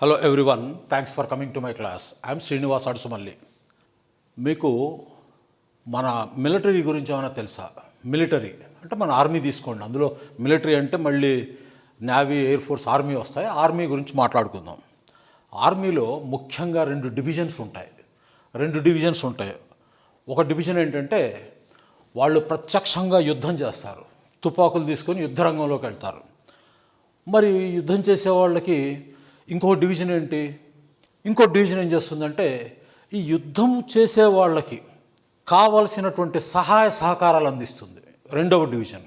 Hello everyone, thanks for coming to my class. I'm Srinivas Adusumalli. మీకు మన military గురించి ఏమైనా తెలుసా? మిలిటరీ అంటే మన ఆర్మీ తీసుకోండి. అందులో మిలిటరీ అంటే మళ్ళీ నేవీ, ఎయిర్ ఫోర్స్, ఆర్మీ వస్తాయి. ఆర్మీ గురించి మాట్లాడుకుందాం. ఆర్మీలో ముఖ్యంగా రెండు డివిజన్స్ ఉంటాయి. ఒక డివిజన్ ఏంటంటే వాళ్ళు ప్రత్యక్షంగా యుద్ధం చేస్తారు, తుపాకులు తీసుకొని యుద్ధ రంగంలోకి వెళ్తారు. మరి యుద్ధం చేసే వాళ్ళకి ఇంకో డివిజన్ ఏం చేస్తుందంటే ఈ యుద్ధం చేసే వాళ్ళకి కావలసినటువంటి సహాయ సహకారాలు అందిస్తుంది. రెండవ డివిజన్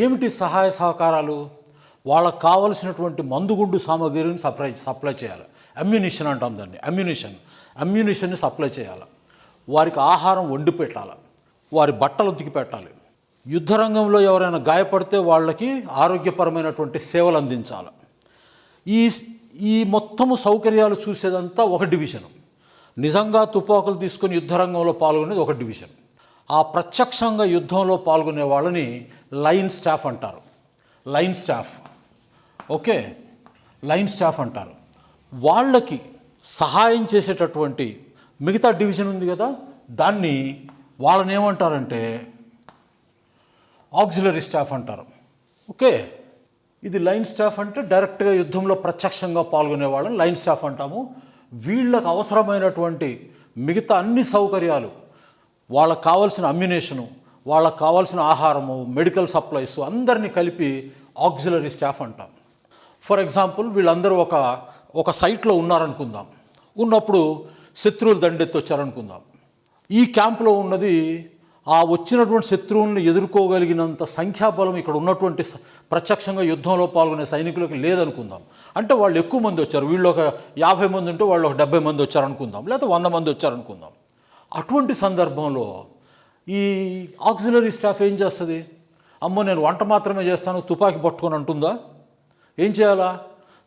ఏమిటి సహాయ సహకారాలు? వాళ్ళకు కావలసినటువంటి మందుగుండు సామాగ్రిని సప్లై చేయాలి. అమ్యునిషన్ అంటాం దాన్ని. అమ్యునిషన్ని సప్లై చేయాలి. వారికి ఆహారం వండి పెట్టాలి, వారి బట్టలు ఉతికి పెట్టాలి. యుద్ధ రంగంలో ఎవరైనా గాయపడితే వాళ్ళకి ఆరోగ్యపరమైనటువంటి సేవలు అందించాలి. ఈ మొత్తము సౌకర్యాలు చూసేదంతా ఒక డివిజన్. నిజంగా తుపాకులు తీసుకొని యుద్ధ రంగంలో పాల్గొనేది ఒక డివిజన్. ఆ ప్రత్యక్షంగా యుద్ధంలో పాల్గొనే వాళ్ళని లైన్ స్టాఫ్ అంటారు. లైన్ స్టాఫ్ అంటారు. వాళ్ళకి సహాయం చేసేటటువంటి మిగతా డివిజన్ ఉంది కదా, దాన్ని వాళ్ళని ఏమంటారంటే ఆక్సిలరీ స్టాఫ్ అంటారు. ఓకే, ఇది లైన్ స్టాఫ్ అంటే డైరెక్ట్గా యుద్ధంలో ప్రత్యక్షంగా పాల్గొనే వాళ్ళని లైన్ స్టాఫ్ అంటాము. వీళ్ళకు అవసరమైనటువంటి మిగతా అన్ని సౌకర్యాలు, వాళ్ళకు కావాల్సిన అమ్యునేషను, వాళ్ళకు కావాల్సిన ఆహారము, మెడికల్ సప్లైస్ అందరినీ కలిపి ఆక్సిలరీ స్టాఫ్ అంటాం. ఫర్ ఎగ్జాంపుల్, వీళ్ళందరూ ఒక సైట్లో ఉన్నారనుకుందాం. ఉన్నప్పుడు శత్రువులు దండెత్తి వచ్చారనుకుందాం. ఈ క్యాంపులో ఉన్నది ఆ వచ్చినటువంటి శత్రువులను ఎదుర్కోగలిగినంత సంఖ్యాబలం ఇక్కడ ఉన్నటువంటి ప్రత్యక్షంగా యుద్ధంలో పాల్గొనే సైనికులకు లేదనుకుందాం. అంటే వాళ్ళు ఎక్కువ మంది వచ్చారు. వీళ్ళు ఒక 50 మంది ఉంటే వాళ్ళు ఒక 70 మంది వచ్చారనుకుందాం, లేదా 100 మంది వచ్చారనుకుందాం. అటువంటి సందర్భంలో ఈ ఆక్సిలరీ స్టాఫ్ ఏం చేస్తుంది? అమ్మో, నేను వంట మాత్రమే చేస్తాను, తుపాకీ పట్టుకొని అంటుందా? ఏం చేయాలా?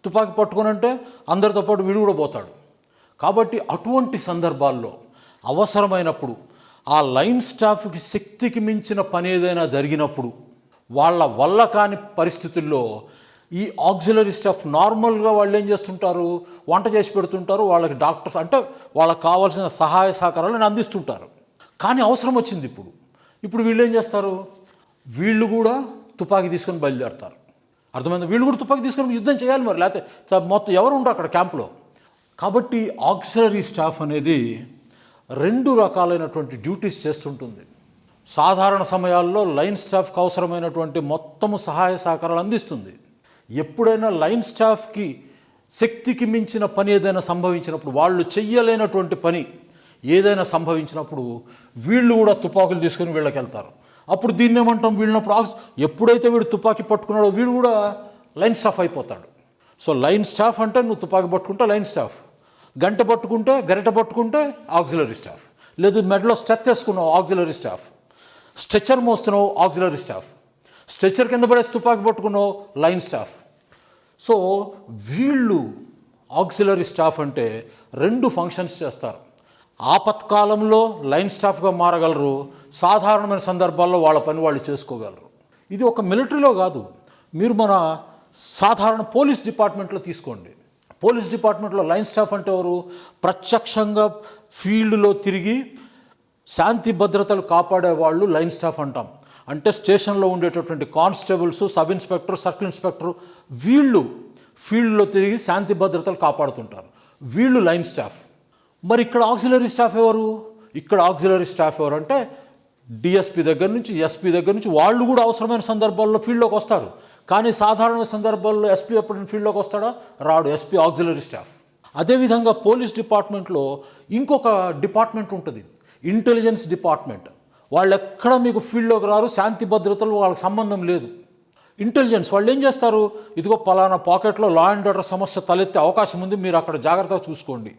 తుపాకీ పట్టుకొని అంటే అందరితో పాటు వీడు కూడా పోతాడు. కాబట్టి అటువంటి సందర్భాల్లో అవసరమైనప్పుడు ఆ లైన్ స్టాఫ్కి శక్తికి మించిన పని ఏదైనా జరిగినప్పుడు, వాళ్ళ వల్ల కాని పరిస్థితుల్లో ఈ ఆక్సిలరీ స్టాఫ్ నార్మల్గా వాళ్ళు ఏం చేస్తుంటారు? వంట చేసి పెడుతుంటారు, వాళ్ళకి డాక్టర్స్ అంటే వాళ్ళకి కావాల్సిన సహాయ సహకారాలను అందిస్తుంటారు. కానీ అవసరం వచ్చింది ఇప్పుడు వీళ్ళు ఏం చేస్తారు? వీళ్ళు కూడా తుపాకీ తీసుకొని బయలుదేరుతారు. అర్థమైంది? వీళ్ళు కూడా తుపాకీ తీసుకొని యుద్ధం చేయాలి మరి, లేకపోతే మొత్తం ఎవరు ఉంటారు అక్కడ క్యాంపులో. కాబట్టి ఆక్సిలరీ స్టాఫ్ అనేది రెండు రకాలైనటువంటి డ్యూటీస్ చేస్తుంటుంది. సాధారణ సమయాల్లో లైన్ స్టాఫ్కి అవసరమైనటువంటి మొత్తము సహాయ సహకారాలు అందిస్తుంది. ఎప్పుడైనా లైన్ స్టాఫ్కి శక్తికి మించిన పని ఏదైనా సంభవించినప్పుడు, వాళ్ళు చెయ్యలేనటువంటి పని ఏదైనా సంభవించినప్పుడు వీళ్ళు కూడా తుపాకులు తీసుకొని వీళ్ళకి వెళ్తారు. అప్పుడు దీన్ని ఏమంటాం? వీళ్ళనప్పుడు ఎప్పుడైతే వీడు తుపాకీ పట్టుకున్నాడో వీడు కూడా లైన్ స్టాఫ్ అయిపోతాడు. సో లైన్ స్టాఫ్ అంటే నువ్వు తుపాకీ పట్టుకుంటే లైన్ స్టాఫ్, గరిటె పట్టుకుంటే ఆక్సిలరీ స్టాఫ్, లేదు మెడలో స్టెత్ వేసుకున్నావు ఆక్సిలరీ స్టాఫ్, స్ట్రెచర్ మోస్తున్నావు ఆక్సిలరీ స్టాఫ్, స్ట్రెచర్ కింద పడేసి తుపాకీ పట్టుకున్నావు లైన్ స్టాఫ్. సో వీళ్ళు ఆక్సిలరీ స్టాఫ్ అంటే రెండు ఫంక్షన్స్ చేస్తారు. ఆపత్కాలంలో లైన్ స్టాఫ్గా మారగలరు, సాధారణమైన సందర్భాల్లో వాళ్ళ పని వాళ్ళు చేసుకోగలరు. ఇది ఒక మిలిటరీలో కాదు, మీరు మన సాధారణ పోలీస్ డిపార్ట్మెంట్లో తీసుకోండి. పోలీస్ డిపార్ట్మెంట్లో లైన్ స్టాఫ్ అంటే ఎవరు? ప్రత్యక్షంగా ఫీల్డ్లో తిరిగి శాంతి భద్రతలు కాపాడే వాళ్ళు లైన్ స్టాఫ్ అంటాం. అంటే స్టేషన్లో ఉండేటటువంటి constables, sub inspector, circle inspector, వీళ్ళు ఫీల్డ్లో తిరిగి శాంతి భద్రతలు కాపాడుతుంటారు. వీళ్ళు లైన్ స్టాఫ్. మరి ఇక్కడ ఆక్సిలరీ స్టాఫ్ ఎవరు? ఇక్కడ ఆక్సిలరీ స్టాఫ్ ఎవరు అంటే డిఎస్పీ దగ్గర నుంచి, ఎస్పీ దగ్గర నుంచి వాళ్ళు కూడా అవసరమైన సందర్భాల్లో ఫీల్డ్లోకి వస్తారు. కానీ సాధారణ సందర్భాల్లో ఎస్పీ ఎప్పుడు ఫీల్డ్లోకి వస్తాడా? రాడు. SP auxiliary staff. అదేవిధంగా పోలీస్ డిపార్ట్మెంట్లో ఇంకొక డిపార్ట్మెంట్ ఉంటుంది, ఇంటెలిజెన్స్ డిపార్ట్మెంట్. వాళ్ళు ఎక్కడ మీకు ఫీల్డ్లోకి రారు, శాంతి భద్రతలు వాళ్ళకి సంబంధం లేదు. ఇంటెలిజెన్స్ వాళ్ళు ఏం చేస్తారు? ఇదిగో పలానా పాకెట్లో లా అండ్ ఆర్డర్ సమస్య తలెత్తే అవకాశం ఉంది, మీరు అక్కడ జాగ్రత్తగా చూసుకోండి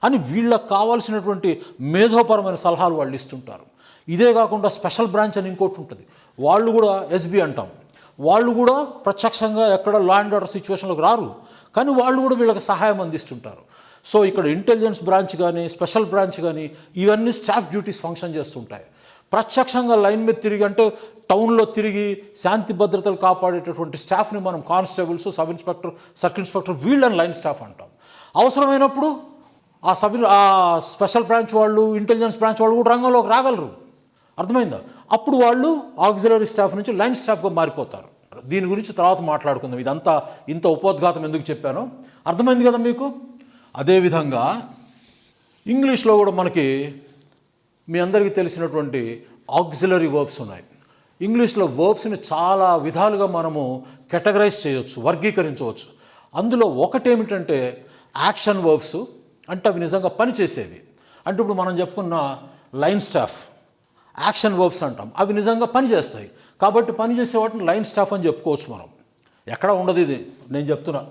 అని వీళ్ళకి కావాల్సినటువంటి మేధోపరమైన సలహాలు వాళ్ళు ఇస్తుంటారు. ఇదే కాకుండా స్పెషల్ బ్రాంచ్ అని ఇంకోటి ఉంటుంది, వాళ్ళు కూడా ఎస్బీ అంటాం. వాళ్ళు కూడా ప్రత్యక్షంగా ఎక్కడ లా అండ్ ఆర్డర్ సిచ్యువేషన్లోకి రారు, కానీ వాళ్ళు కూడా వీళ్ళకి సహాయం అందిస్తుంటారు. సో ఇక్కడ ఇంటెలిజెన్స్ బ్రాంచ్ కానీ, స్పెషల్ బ్రాంచ్ కానీ, ఇవన్నీ స్టాఫ్ డ్యూటీస్ ఫంక్షన్ చేస్తుంటాయి. ప్రత్యక్షంగా లైన్ మీద తిరిగి అంటే టౌన్లో తిరిగి శాంతి భద్రతలు కాపాడేటటువంటి స్టాఫ్ని మనం constables, sub inspector, circle inspector, వీళ్ళని లైన్ స్టాఫ్ అంటాం. అవసరమైనప్పుడు ఆ స్పెషల్ బ్రాంచ్ వాళ్ళు, ఇంటెలిజెన్స్ బ్రాంచ్ వాళ్ళు కూడా రంగంలోకి రాగలరు. అర్థమైందా? అప్పుడు వాళ్ళు ఆక్సిలరీ స్టాఫ్ నుంచి లైన్ స్టాఫ్గా మారిపోతారు. దీని గురించి తర్వాత మాట్లాడుకుందాం. ఇదంతా ఇంత ఉపోద్ఘాతం ఎందుకు చెప్పానో అర్థమైంది కదా మీకు. అదేవిధంగా ఇంగ్లీష్లో కూడా మనకి మీ అందరికీ తెలిసినటువంటి ఆక్సిలరీ వర్బ్స్ ఉన్నాయి. ఇంగ్లీష్లో వర్బ్స్ని చాలా విధాలుగా మనము కేటగరైజ్ చేయవచ్చు, వర్గీకరించవచ్చు. అందులో ఒకటేమిటంటే యాక్షన్ వర్బ్స్, అంటే అవి నిజంగా పని చేసేవి. అంటే ఇప్పుడు మనం చెప్పుకున్న లైన్ స్టాఫ్ యాక్షన్ వర్బ్స్ అంటాం, అవి నిజంగా పని చేస్తాయి. కాబట్టి పని చేసే వాటిని లైన్ స్టాఫ్ అని చెప్పుకోవచ్చు మనం. ఎక్కడా ఉండదు ఇది, నేను చెప్తున్నా.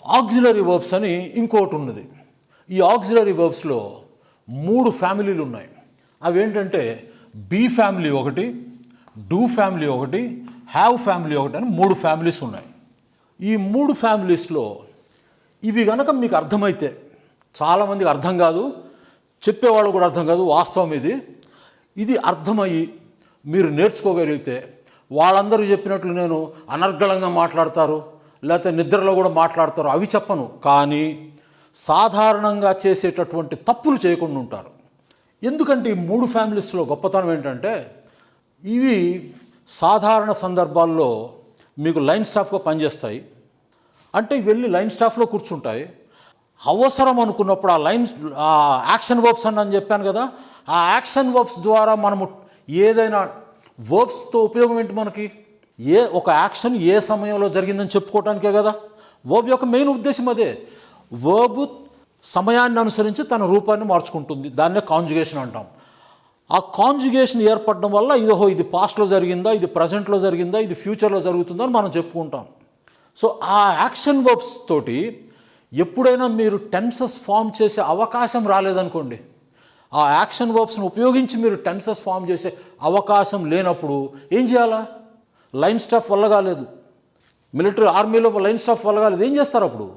ఆక్సిలరీ వర్బ్స్ అని ఇంకోటి ఉన్నది. ఈ ఆక్సిలరీ వర్బ్స్లో 3 ఫ్యామిలీలు ఉన్నాయి. అవి ఏంటంటే బీ ఫ్యామిలీ ఒకటి, డూ ఫ్యామిలీ ఒకటి, హ్యావ్ ఫ్యామిలీ ఒకటి అని 3 ఫ్యామిలీస్ ఉన్నాయి. ఈ 3 ఫ్యామిలీస్లో ఇవి కనుక మీకు అర్థమైతే, చాలామందికి అర్థం కాదు, చెప్పేవాళ్ళు కూడా అర్థం కాదు, వాస్తవం ఇది అర్థమయ్యి మీరు నేర్చుకోగలిగితే, వాళ్ళందరూ చెప్పినట్లు నేను అనర్గళంగా మాట్లాడతారు, లేకపోతే నిద్రలో కూడా మాట్లాడతారు, అవి చెప్పను. కానీ సాధారణంగా చేసేటటువంటి తప్పులు చేయకుండా ఉంటారు. ఎందుకంటే ఈ 3 ఫ్యామిలీస్లో గొప్పతనం ఏంటంటే, ఇవి సాధారణ సందర్భాల్లో మీకు లైన్ స్టాఫ్గా పనిచేస్తాయి. అంటే వెళ్ళి లైన్ స్టాఫ్లో కూర్చుంటాయి. అవసరం అనుకున్నప్పుడు ఆ యాక్షన్ వర్బ్స్ అని చెప్పాను కదా, ఆ యాక్షన్ వర్బ్స్ ద్వారా మనము ఏదైనా వర్బ్స్తో ఉపయోగం ఏంటి మనకి? ఒక యాక్షన్ ఏ సమయంలో జరిగిందని చెప్పుకోవటానికే కదా. వర్బ్ యొక్క మెయిన్ ఉద్దేశం అదే. వర్బ్ సమయాన్ని అనుసరించి తన రూపాన్ని మార్చుకుంటుంది, దాన్నే కాంజుగేషన్ అంటాం. ఆ కాంజుగేషన్ ఏర్పడడం వల్ల ఇది పాస్ట్లో జరిగిందా, ఇది ప్రజెంట్లో జరిగిందా, ఇది ఫ్యూచర్లో జరుగుతుందా అని మనం చెప్పుకుంటాం. సో ఆ యాక్షన్ వర్బ్స్ తోటి ఎప్పుడైనా మీరు టెన్సెస్ ఫామ్ చేసే అవకాశం రాలేదనుకోండి, ఆ యాక్షన్ వర్బ్స్ని ఉపయోగించి మీరు టెన్సెస్ ఫామ్ చేసే అవకాశం లేనప్పుడు ఏం చేయాలా? లైన్ స్టాఫ్ వల్ల కాలేదు, మిలిటరీ ఆర్మీలో లైన్ స్టాఫ్ వల్ల కాలేదు, ఏం చేస్తారు అప్పుడు?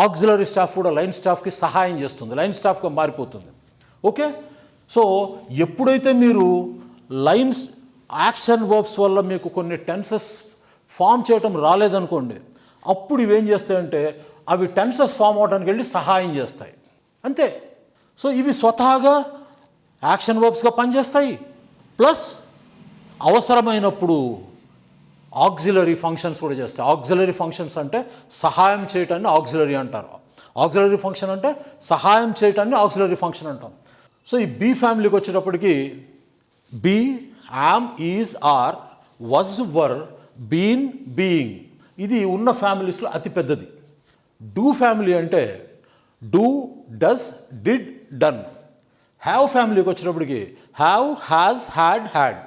ఆక్సిలరీ స్టాఫ్ కూడా లైన్ స్టాఫ్కి సహాయం చేస్తుంది, లైన్ స్టాఫ్గా మారిపోతుంది. ఓకే, సో ఎప్పుడైతే మీరు యాక్షన్ వర్బ్స్ వల్ల మీకు కొన్ని టెన్సెస్ ఫామ్ చేయటం రాలేదనుకోండి, అప్పుడు ఇవేం చేస్తాయంటే అవి టెన్సెస్ ఫామ్ అవడానికి వెళ్ళి సహాయం చేస్తాయి, అంతే. సో ఇవి స్వతహాగా యాక్షన్ వర్బ్స్గా పనిచేస్తాయి, ప్లస్ అవసరమైనప్పుడు ఆక్సిలరీ ఫంక్షన్స్ కూడా చేస్తాయి. ఆక్సిలరీ ఫంక్షన్స్ అంటే సహాయం చేయటాన్ని ఆక్సిలరీ అంటారు. ఆక్సిలరీ ఫంక్షన్ అంటే సహాయం చేయటాన్ని ఆక్సిలరీ ఫంక్షన్ అంటాం. సో ఈ బీ ఫ్యామిలీకి వచ్చేటప్పటికి be, am, is, are, was, were, been, being, ఇది ఉన్న ఫ్యామిలీస్లో అతి పెద్దది. డూ ఫ్యామిలీ అంటే do, does, did, done. Have ఫ్యామిలీకి వచ్చేటప్పటికి హ్యావ్, హ్యాజ్, హ్యాడ్,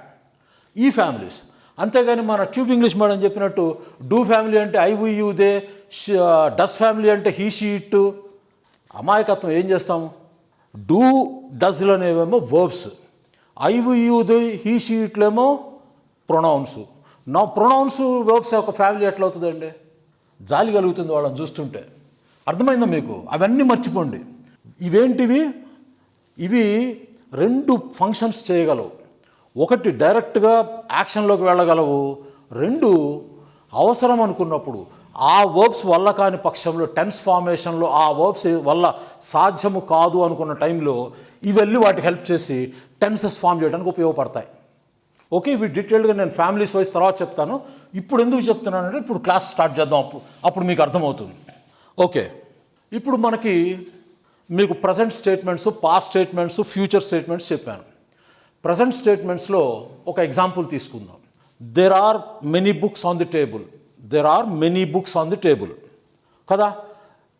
ఈ ఫ్యామిలీస్. అంతేగాని మన ట్యూబ్ ఇంగ్లీష్ మేడం చెప్పినట్టు డూ ఫ్యామిలీ అంటే I, we, you, they, does family అంటే హీ, షీ, ఇట్. అమాయకత్వం. ఏం చేస్తాము? డూ, డస్లు అనేవేమో verbs, I, we, you, they, he, she, ఇట్లేమో ప్రొనౌన్స్. నా ప్రొనౌన్స్ వర్బ్స్ ఒక ఫ్యామిలీ ఎట్లా అవుతుందండి? జాలి కలుగుతుంది వాళ్ళని చూస్తుంటే. అర్థమైందా మీకు? అవన్నీ మర్చిపోండి. ఇవేంటివి? ఇవి 2 ఫంక్షన్స్ చేయగలవు. ఒకటి డైరెక్ట్గా యాక్షన్లోకి వెళ్ళగలవు, 2 అవసరం అనుకున్నప్పుడు ఆ వర్బ్స్ వల్ల కాని పక్షంలో టెన్స్ ఫార్మేషన్లో ఆ వర్బ్స్ వల్ల సాధ్యము కాదు అనుకున్న టైంలో ఇవి వెళ్ళి వాటికి హెల్ప్ చేసి టెన్సెస్ ఫామ్ చేయడానికి ఉపయోగపడతాయి. ఓకే, ఇవి డీటెయిల్డ్గా నేను ఫ్యామిలీస్ వైజ్ తర్వాత చెప్తాను. ఇప్పుడు ఎందుకు చెప్తున్నానంటే ఇప్పుడు క్లాస్ స్టార్ట్ చేద్దాం, అప్పుడు మీకు అర్థమవుతుంది. ఓకే, ఇప్పుడు మీకు present statements, past statements, future statements చెప్పాను. ప్రజెంట్ స్టేట్మెంట్స్లో ఒక ఎగ్జాంపుల్ తీసుకుందాం. There are many books on the table. There are many books on the table కదా.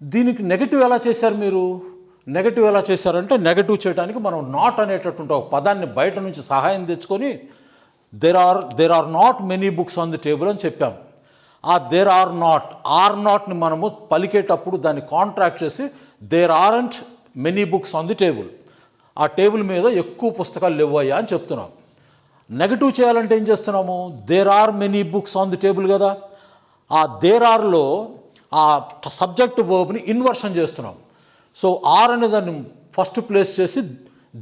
దీనికి నెగటివ్ ఎలా చేశారు మీరు? నెగటివ్ ఎలా చేశారంటే, నెగటివ్ చేయడానికి మనం నాట్ అనేటటువంటి ఒక పదాన్ని బయట నుంచి సహాయం తెచ్చుకొని there are not many books on the table అని చెప్పాము. ఆ దేర్ ఆర్ నాట్ని మనము పలికేటప్పుడు దాన్ని కాంట్రాక్ట్ చేసి there aren't many books on the table, ఆ టేబుల్ మీద ఎక్కువ పుస్తకాలు లేవయ్యా అని చెప్తున్నాం. నెగటివ్ చేయాలంటే ఏం చేస్తున్నాము? There are many books on the table కదా. ఆ దేర్ ఆర్లో ఆ సబ్జెక్ట్ వర్బ్ని ఇన్వర్షన్ చేస్తున్నాం. సో ఆర్ అనేదాన్ని ఫస్ట్ ప్లేస్ చేసి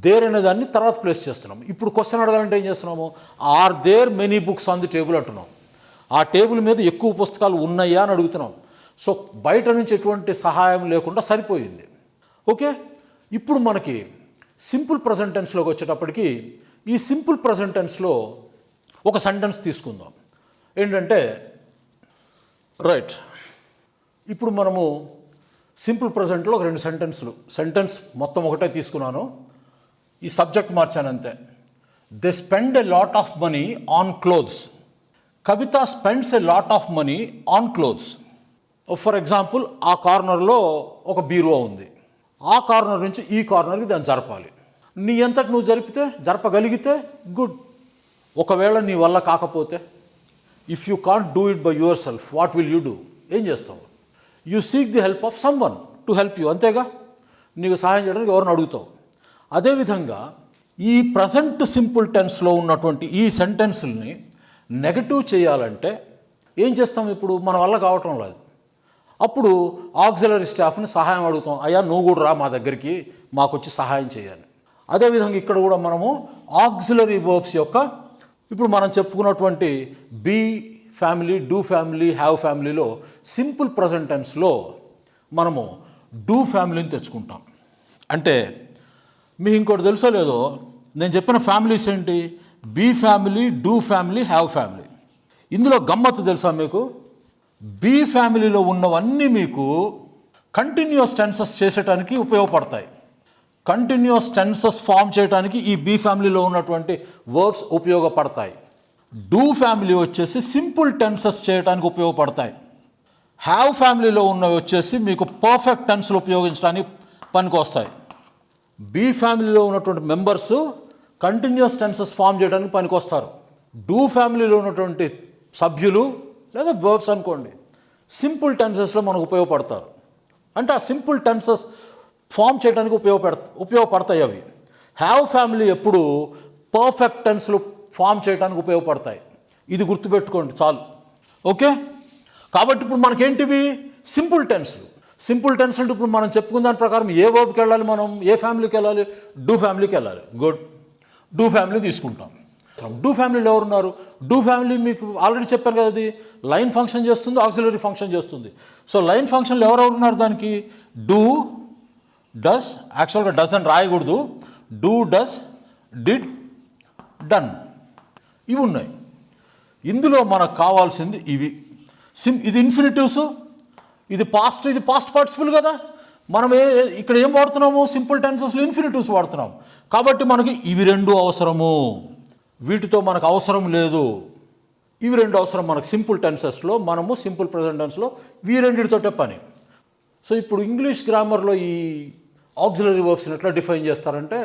దేర్ అనేదాన్ని తర్వాత ప్లేస్ చేస్తున్నాం. ఇప్పుడు క్వశ్చన్ అడగాలంటే ఏం చేస్తున్నాము? Are there many books on the table అంటున్నాం. ఆ టేబుల్ మీద ఎక్కువ పుస్తకాలు ఉన్నాయా అని అడుగుతున్నాం. సో బయట నుంచి ఎటువంటి సహాయం లేకుండా సరిపోయింది. ఓకే, ఇప్పుడు మనకి సింపుల్ ప్రజెంట్ టెన్స్లోకి వచ్చేటప్పటికి ఈ సింపుల్ ప్రజెంట్ టెన్స్లో ఒక సెంటెన్స్ తీసుకుందాం. ఏంటంటే రైట్, ఇప్పుడు మనము సింపుల్ ప్రజెంట్లో ఒక 2 సెంటెన్స్ మొత్తం ఒకటే తీసుకున్నాను, ఈ సబ్జెక్ట్ మార్చాను అంతే. They spend a lot of money on clothes. Kavitha spends a lot of money on clothes. For example, ఆ కార్నర్లో ఒక బీరువా ఉంది, ఆ కార్నర్ నుంచి ఈ కార్నర్కి దాన్ని జరపాలి. నీ అంతటి నువ్వు జరపగలిగితే గుడ్. ఒకవేళ నీ వల్ల కాకపోతే, if you can't do it by your self, what will you do? ఏం చేస్తావు? You seek the help of someone to help you, అంతేగా? నీకు సహాయం చేయడానికి ఎవరిని అడుగుతావు. అదేవిధంగా ఈ ప్రజెంట్ సింపుల్ టెన్స్లో ఉన్నటువంటి ఈ సెంటెన్సుల్ని నెగటివ్ చేయాలంటే ఏం చేస్తాం? ఇప్పుడు మన వల్ల కావటం లేదు, అప్పుడు ఆక్సిలరీ స్టాఫ్ని సహాయం అడుగుతాం. అయ్యా నువ్వు కూడా రా మా దగ్గరికి, మాకు వచ్చి సహాయం చేయాలి. అదేవిధంగా ఇక్కడ కూడా మనము ఆక్సిలరీ వర్బ్స్ యొక్క ఇప్పుడు మనం చెప్పుకున్నటువంటి be family, do family, have ఫ్యామిలీలో సింపుల్ ప్రజెంట్ టెన్స్లో మనము డూ ఫ్యామిలీని తెచ్చుకుంటాం. అంటే మీకు ఇంకోటి తెలుసో లేదో, నేను చెప్పిన ఫ్యామిలీస్ ఏంటి? Be family, do family, have family. ఇందులో గమ్మత్తు తెలుసా మీకు? బీ ఫ్యామిలీలో ఉన్నవన్నీ మీకు కంటిన్యూస్ టెన్సెస్ చేసేటానికి ఉపయోగపడతాయి. కంటిన్యూస్ టెన్సెస్ ఫామ్ చేయడానికి ఈ బీ ఫ్యామిలీలో ఉన్నటువంటి వర్బ్స్ ఉపయోగపడతాయి. డూ ఫ్యామిలీ వచ్చేసి సింపుల్ టెన్సెస్ చేయడానికి ఉపయోగపడతాయి. హ్యావ్ ఫ్యామిలీలో ఉన్నవి వచ్చేసి మీకు పర్ఫెక్ట్ టెన్స్లు ఉపయోగించడానికి పనికొస్తాయి. బీ ఫ్యామిలీలో ఉన్నటువంటి మెంబర్స్ కంటిన్యూస్ టెన్సెస్ ఫామ్ చేయడానికి పనికొస్తారు. డూ ఫ్యామిలీలో ఉన్నటువంటి సభ్యులు లేదా వర్బ్స్ అనుకోండి, సింపుల్ టెన్సెస్లో మనకు ఉపయోగపడతారు. అంటే ఆ సింపుల్ టెన్సెస్ ఫామ్ చేయడానికి ఉపయోగపడతాయి అవి. హ్యావ్ ఫ్యామిలీ ఎప్పుడు పర్ఫెక్ట్ టెన్స్లు ఫామ్ చేయడానికి ఉపయోగపడతాయి. ఇది గుర్తుపెట్టుకోండి చాలు. ఓకే, కాబట్టి ఇప్పుడు మనకేంటివి? సింపుల్ టెన్స్లు. సింపుల్ టెన్స్ అంటే ఇప్పుడు మనం చెప్పుకున్న దాని ప్రకారం ఏ వర్బ్కి వెళ్ళాలి? మనం ఏ ఫ్యామిలీకి వెళ్ళాలి? డూ ఫ్యామిలీకి వెళ్ళాలి. గుడ్, డూ ఫ్యామిలీ తీసుకుంటాం. డూ ఫ్యామిలీలో ఎవరున్నారు? డూ ఫ్యామిలీ మీకు ఆల్రెడీ చెప్పాను కదా, అది లైన్ ఫంక్షన్ చేస్తుంది, ఆక్సిలరీ ఫంక్షన్ చేస్తుంది. సో లైన్ ఫంక్షన్లో ఎవరెవరు ఉన్నారు దానికి? డూ, డస్, యాక్చువల్గా డస్ అని రాయకూడదు, డూ, డస్, డిడ్, డన్, ఇవి ఉన్నాయి. ఇందులో మనకు కావాల్సింది ఇవి. ఇది ఇన్ఫినిటివ్స్, ఇది పాస్ట్ పార్టిసిపుల్ కదా. మనం ఇక్కడ ఏం వాడుతున్నాము? సింపుల్ టెన్సెస్లో ఇన్ఫినిటివ్స్ వాడుతున్నాం. కాబట్టి మనకి ఇవి 2 అవసరము, వీటితో మనకు అవసరం లేదు. ఇవి 2 అవసరం మనకు సింపుల్ టెన్సెస్లో. మనము సింపుల్ ప్రెజెంట్ టెన్స్లో ఈ 2తోటే పని. సో ఇప్పుడు ఇంగ్లీష్ గ్రామర్లో ఈ ఆక్సిలరీ వర్బ్స్ని ఎట్లా డిఫైన్ చేస్తారంటే,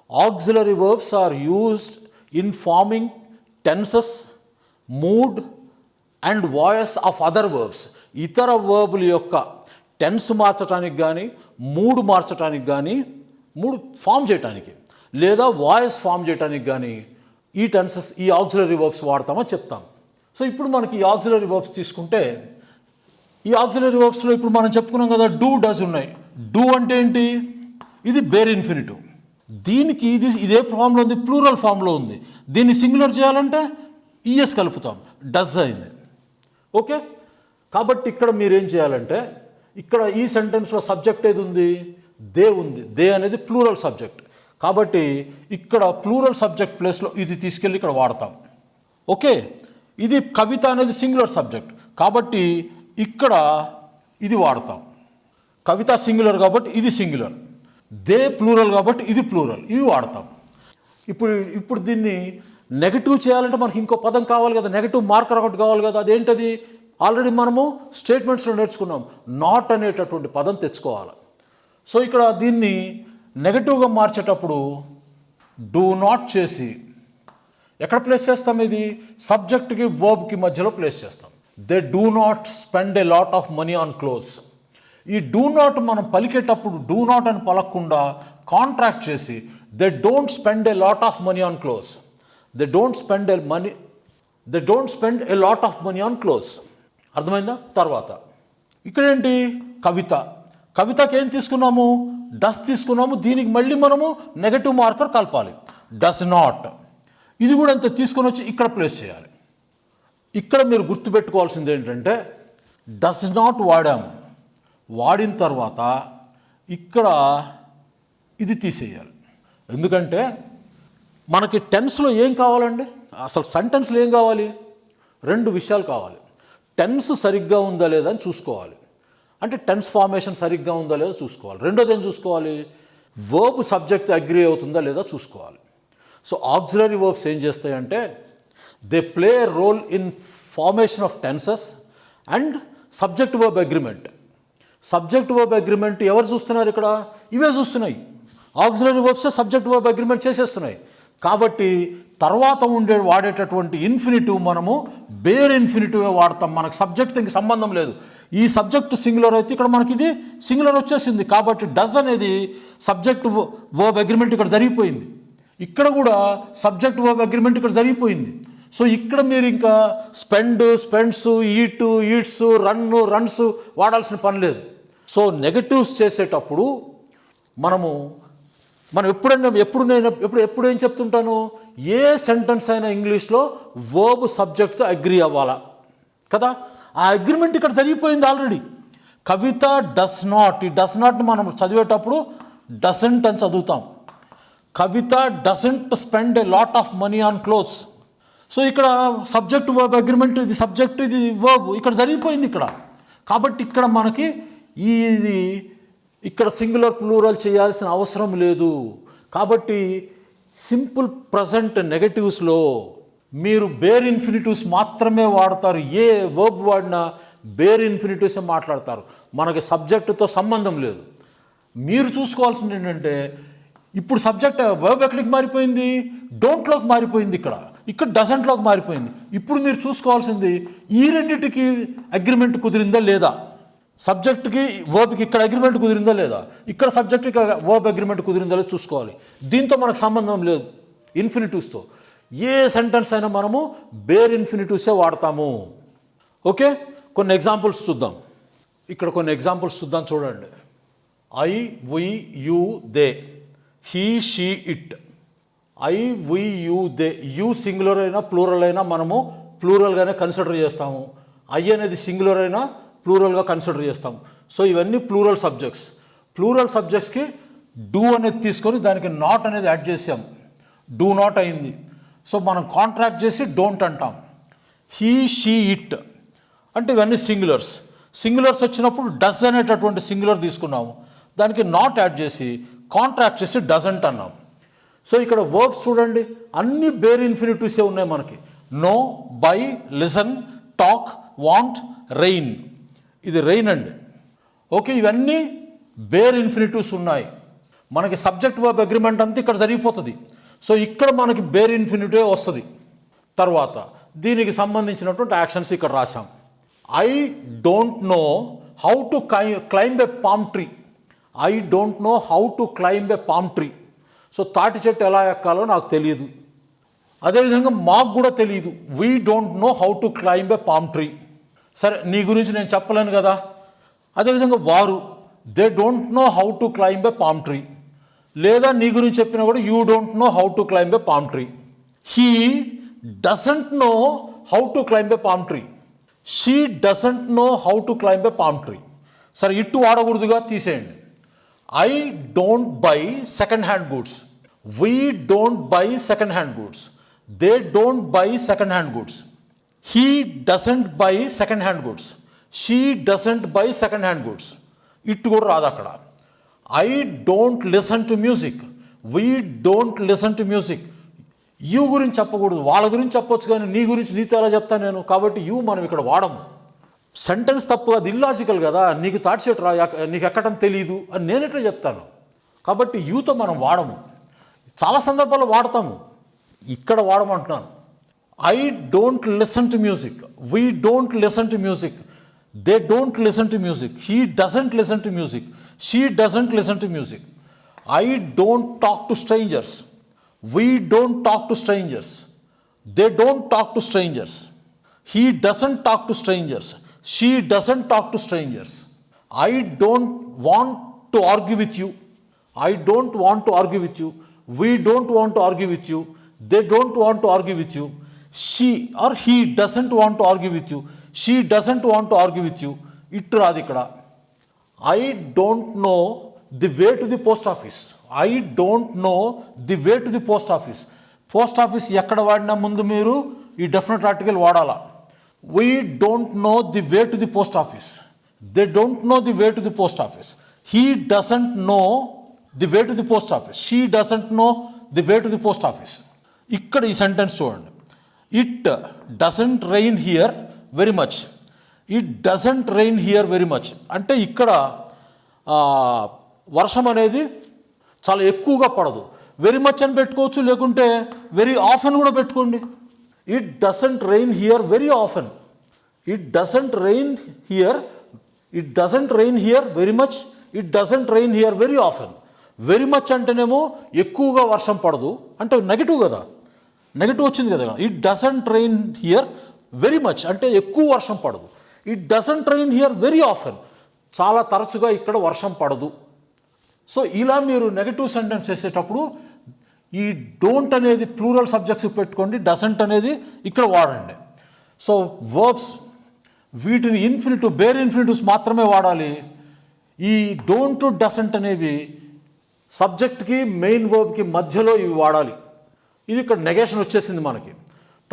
auxiliary verbs are used in forming tenses, mood and voice of other verbs. ఇతర వర్బుల యొక్క టెన్స్ మార్చడానికి కానీ, మూడ్ మార్చడానికి కానీ, మూడ్ ఫామ్ చేయడానికి లేదా వాయిస్ ఫామ్ చేయడానికి కానీ ఈ టెన్సెస్, ఈ ఆక్సిలరీ వర్బ్స్ వాడతామని చెప్తాం. సో ఇప్పుడు మనకి ఈ ఆక్సిలరీ వర్బ్స్ తీసుకుంటే, ఈ ఆక్సిలరీ వర్బ్స్లో ఇప్పుడు మనం చెప్పుకున్నాం కదా, డూ, డస్ ఉన్నాయి. డూ అంటే ఏంటి? ఇది బేర్ ఇన్ఫినిటివ్. దీనికి ఇదే ఫామ్లో ఉంది, ప్లూరల్ ఫామ్లో ఉంది. దీన్ని సింగులర్ చేయాలంటే ఈఎస్ కలుపుతాం, డస్ అయింది. ఓకే, కాబట్టి ఇక్కడ మీరేం చేయాలంటే, ఇక్కడ ఈ సెంటెన్స్లో సబ్జెక్ట్ ఏది ఉంది? దే ఉంది. దే అనేది ప్లూరల్ సబ్జెక్ట్. కాబట్టి ఇక్కడ ప్లూరల్ సబ్జెక్ట్ ప్లేస్లో ఇది తీసుకెళ్ళి ఇక్కడ వాడతాం. ఓకే, ఇది కవిత అనేది సింగులర్ సబ్జెక్ట్ కాబట్టి ఇక్కడ ఇది వాడతాం. కవిత సింగులర్ కాబట్టి ఇది సింగులర్, దే ప్లూరల్ కాబట్టి ఇది ప్లూరల్, ఇవి వాడతాం. ఇప్పుడు దీన్ని నెగటివ్ చేయాలంటే మనకి ఇంకో పదం కావాలి కదా, నెగటివ్ మార్కర్ ఒకటి కావాలి కదా. అదేంటది? ఆల్రెడీ మనము స్టేట్మెంట్స్లో నేర్చుకున్నాం, నాట్ అనేటటువంటి పదం తెచ్చుకోవాలి. సో ఇక్కడ దీన్ని నెగటివ్గా మార్చేటప్పుడు డూ నాట్ చేసి ఎక్కడ ప్లేస్ చేస్తాం? ఇది సబ్జెక్ట్కి వర్బ్కి మధ్యలో ప్లేస్ చేస్తాం. They do not spend a lot of money on clothes. ఈ డూ నాట్ మనం పలికేటప్పుడు డూ నాట్ అని పలకకుండా కాంట్రాక్ట్ చేసి they don't spend a lot of money on clothes. They don't spend a lot of money on clothes. అర్థమైందా? తర్వాత ఇక్కడేంటి? కవితకి ఏం తీసుకున్నాము? Does తీసుకున్నాము. దీనికి మళ్ళీ మనము నెగటివ్ మార్కర్ కలపాలి, డస్ నాట్. ఇది కూడా అంతే తీసుకొని వచ్చి ఇక్కడ ప్లేస్ చేయాలి. ఇక్కడ మీరు గుర్తుపెట్టుకోవాల్సింది ఏంటంటే, డస్ నాట్ వాడాము. వాడిన తర్వాత ఇక్కడ ఇది తీసేయాలి. ఎందుకంటే మనకి టెన్స్లో ఏం కావాలండి, అసలు సెంటెన్స్లో ఏం కావాలి? 2 విషయాలు కావాలి. టెన్స్ సరిగ్గా ఉందా లేదా అని చూసుకోవాలి, అంటే టెన్స్ ఫార్మేషన్ సరిగ్గా ఉందా లేదా చూసుకోవాలి. రెండోది ఏం చూసుకోవాలి? వర్బ్ సబ్జెక్ట్ అగ్రీ అవుతుందా లేదా చూసుకోవాలి. సో ఆక్సిలరీ వర్బ్స్ ఏం చేస్తాయంటే they play role in formation of tenses and subject verb agreement. Subject verb agreement ఎవరు చూస్తున్నారు ఇక్కడ? ఇవే చూస్తున్నాయి. ఆక్సిలరీ వర్బ్సే సబ్జెక్ట్ వర్బ్ అగ్రిమెంట్ చేసేస్తున్నాయి. కాబట్టి తర్వాత వాడేటటువంటి ఇన్ఫినిటివ్ మనము బేర్ ఇన్ఫినిటివే వాడతాం. మనకు సబ్జెక్ట్ ఇంక సంబంధం లేదు. ఈ సబ్జెక్ట్ సింగులర్ అయితే ఇక్కడ మనకి ఇది సింగులర్ వచ్చేసింది. కాబట్టి డస్ అనేది సబ్జెక్ట్ వర్బ్ అగ్రిమెంట్ ఇక్కడ జరిగిపోయింది. ఇక్కడ కూడా సబ్జెక్ట్ వర్బ్ అగ్రిమెంట్ ఇక్కడ జరిగిపోయింది. సో ఇక్కడ మీరు ఇంకా spend, spends, eat, eats, runs వాడాల్సిన పని లేదు. సో నెగటివ్స్ చేసేటప్పుడు మనం ఎప్పుడు ఏం చెప్తుంటాను? ఏ సెంటెన్స్ అయినా ఇంగ్లీష్లో వర్బ్ సబ్జెక్ట్తో అగ్రీ అవ్వాలా కదా. ఆ అగ్రిమెంట్ ఇక్కడ జరిగిపోయింది ఆల్రెడీ. కవిత డస్ నాట్, ఈ డస్ నాట్ని మనం చదివేటప్పుడు డజంట్ అని చదువుతాం. Kavitha doesn't spend a lot of money on clothes. So ఇక్కడ సబ్జెక్ట్ వర్బ్ అగ్రిమెంట్, ఇది సబ్జెక్ట్, ఇది వర్బ్ ఇక్కడ జరిగిపోయింది ఇక్కడ. కాబట్టి ఇక్కడ మనకి ఇది ఇక్కడ సింగులర్ ప్లూరల్ చేయాల్సిన అవసరం లేదు. కాబట్టి సింపుల్ ప్రజెంట్ నెగటివ్స్లో మీరు బేర్ ఇన్ఫినిటివ్స్ మాత్రమే వాడతారు. ఏ వర్బ్ వాడినా బేర్ ఇన్ఫినిటివ్సే మాట్లాడతారు. మనకి సబ్జెక్టుతో సంబంధం లేదు. మీరు చూసుకోవాల్సింది ఏంటంటే ఇప్పుడు సబ్జెక్ట్ వర్బ్ ఎక్కడికి మారిపోయింది? డోంట్లోకి మారిపోయింది. ఇక్కడ డజంట్లోకి మారిపోయింది. ఇప్పుడు మీరు చూసుకోవాల్సింది ఈ రెండింటికి అగ్రిమెంట్ కుదిరిందా లేదా, సబ్జెక్ట్కి వర్బ్కి ఇక్కడ అగ్రిమెంట్ కుదిరిందా లేదా, ఇక్కడ సబ్జెక్ట్కి వర్బ్ అగ్రిమెంట్ కుదిరిందా లేదా చూసుకోవాలి. దీంతో మనకు సంబంధం లేదు ఇన్ఫినిటివ్స్తో. ఏ సెంటెన్స్ అయినా మనము బేర్ ఇన్ఫినిటివ్సే వాడతాము. ఓకే, కొన్ని ఎగ్జాంపుల్స్ చూద్దాం. ఇక్కడ కొన్ని ఎగ్జాంపుల్స్ చూద్దాం, చూడండి. I, we, you, they, he, she, it. I, we, you, they. You singular అయినా ప్లూరల్ అయినా మనము ప్లూరల్గానే కన్సిడర్ చేస్తాము. ఐ అనేది సింగులర్ అయినా ప్లూరల్గా కన్సిడర్ చేస్తాము. సో ఇవన్నీ ప్లూరల్ సబ్జెక్ట్స్. ప్లూరల్ సబ్జెక్ట్స్కి డూ అనేది తీసుకొని దానికి నాట్ అనేది యాడ్ చేసాం. డూ నాట్ అయింది. సో మనం కాంట్రాక్ట్ చేసి డోంట్ అంటాం. హీ, షీ, ఇట్ అంటే ఇవన్నీ సింగులర్స్. సింగులర్స్ వచ్చినప్పుడు డస్ అనేటటువంటి సింగులర్ తీసుకున్నాము, దానికి నాట్ యాడ్ చేసి కాంట్రాక్ట్ చేసి డజంట్ అన్నాం. సో ఇక్కడ వర్బ్స్ చూడండి, అన్ని బేర్ ఇన్ఫినిటివ్సే ఉన్నాయి మనకి. Know, buy, listen, talk, want, rain. ఇది రెయిన్ అండి. ఓకే, ఇవన్నీ బేర్ ఇన్ఫినిటివ్స్ ఉన్నాయి. మనకి సబ్జెక్ట్ వర్బ్ అగ్రిమెంట్ అంతా ఇక్కడ జరిగిపోతుంది. సో ఇక్కడ మనకి బేర్ ఇన్ఫినిటివ్ వస్తుంది. తర్వాత దీనికి సంబంధించినటువంటి యాక్షన్స్ ఇక్కడ రాసాం. I don't know how to climb A palm tree. I don't know how to climb A palm tree. So తాటి చెట్టు ఎలా ఎక్కాలో నాకు తెలియదు. అదేవిధంగా మాకు కూడా తెలియదు. We don't know how to climb A palm tree. సరే, నీ గురించి నేను చెప్పలేను కదా. అదేవిధంగా వారు, they don't know how to climb A palm tree. లేదా నీ గురించి చెప్పినా కూడా you don't know how to climb A palm tree. He doesn't know how to climb A palm tree. She doesn't know how to climb A palm tree. సరే, ఇటు వాడకూడదుగా, తీసేయండి. I don't by second hand goods. We don't by second hand goods. They don't by second hand goods. He doesn't by second hand goods. She doesn't by second hand goods. ఇటు కూడా రాదు అక్కడ. I don't listen to music. We don't listen to music. You గురించి చెప్పకూడదు, వాళ్ళ గురించి చెప్పొచ్చు, కానీ నీ గురించి నీతో ఎలా చెప్తాను నేను. కాబట్టి యూ మనం ఇక్కడ వాడము. సెంటెన్స్ తప్పు, అది ఇల్లాజికల్ కదా. నీకు తాటి చెట్టు నీకు ఎక్కడం తెలియదు అని నేను ఎట్లా చెప్తాను. కాబట్టి యూతో మనం వాడము. చాలా సందర్భాల్లో వాడతాము, ఇక్కడ వాడమంటున్నాను. I don't listen to music. We don't listen to music. They don't listen to music. He doesn't listen to music. She doesn't listen to music. I don't talk to strangers. We don't talk to strangers. They don't talk to strangers. He doesn't talk to strangers. She doesn't talk to strangers. I don't want to argue with you. I don't want to argue with you. We don't want to argue with you. They don't want to argue with you. She or he doesn't want to argue with you. She doesn't want to argue with you. It రాదు ఇక్కడ. I don't know the way to the post office. I don't know the way to the post office. Post office ఎక్కడ వాడినా ముందు మీరు ఈ definite article వాడాలా. We don't know the way to the post office. They don't know the way to the post office. He doesn't know the way to the post office. She doesn't know the way to the post office. ఇక్కడ ఈ sentence చూడండి. It doesn't rain here very much. It doesn't rain here very much అంటే ఇక్కడ వర్షం అనేది చాలా ఎక్కువగా పడదు. వెరీ మచ్ అని పెట్టుకోవచ్చు, లేకుంటే వెరీ ఆఫెన్ కూడా పెట్టుకోండి. It doesn't rain here very often. It doesn't rain here. It doesn't rain here very much. It doesn't rain here very often. Very much అంటేనేమో ఎక్కువగా వర్షం పడదు అంటే నెగిటివ్ కదా, నెగిటివ్ వచ్చింది కదా. It doesn't rain here very much అంటే ఎక్కువ వర్షం పడదు. It doesn't rain here very often చాలా తరచుగా ఇక్కడ వర్షం పడదు. సో ఇలా మీరు నెగటివ్ సెంటెన్స్ చేసేటప్పుడు ఈ డోంట్ అనేది ప్లూరల్ సబ్జెక్ట్స్ పెట్టుకోండి, డజంట్ అనేది ఇక్కడ వాడండి. సో వర్బ్స్ వీటిని ఇన్ఫినిటివ్, బేర్ ఇన్ఫినిటివ్స్ మాత్రమే వాడాలి. ఈ డోంట్ డజంట్ అనేవి సబ్జెక్ట్కి మెయిన్ వర్బ్కి మధ్యలో ఇవి వాడాలి. ఇది ఇక్కడ నెగేషన్ వచ్చేసింది మనకి.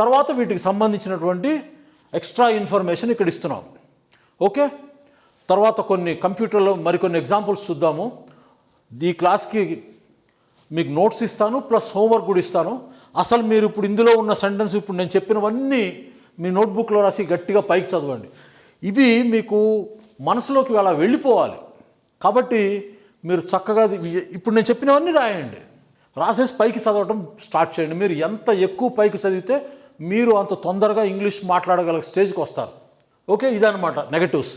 తర్వాత వీటికి సంబంధించినటువంటి ఎక్స్ట్రా ఇన్ఫర్మేషన్ ఇక్కడ ఇస్తున్నాం. ఓకే, తర్వాత కొన్ని కంప్యూటర్లో మరికొన్ని ఎగ్జాంపుల్స్ చూద్దాము. ఈ క్లాస్కి మీకు నోట్స్ ఇస్తాను, ప్లస్ హోంవర్క్ కూడా ఇస్తాను. అసలు మీరు ఇప్పుడు ఇందులో ఉన్న సెంటెన్స్ ఇప్పుడు నేను చెప్పినవన్నీ మీ నోట్బుక్లో రాసి గట్టిగా పైకి చదవండి. ఇవి మీకు మనసులోకి అలా వెళ్ళిపోవాలి. కాబట్టి మీరు చక్కగా ఇప్పుడు నేను చెప్పినవన్నీ రాయండి, రాసేసి పైకి చదవటం స్టార్ట్ చేయండి. మీరు ఎంత ఎక్కువ పైకి చదివితే మీరు అంత తొందరగా ఇంగ్లీష్ మాట్లాడగల స్టేజ్కి వస్తారు. ఓకే, ఇదన్నమాట నెగటివ్స్.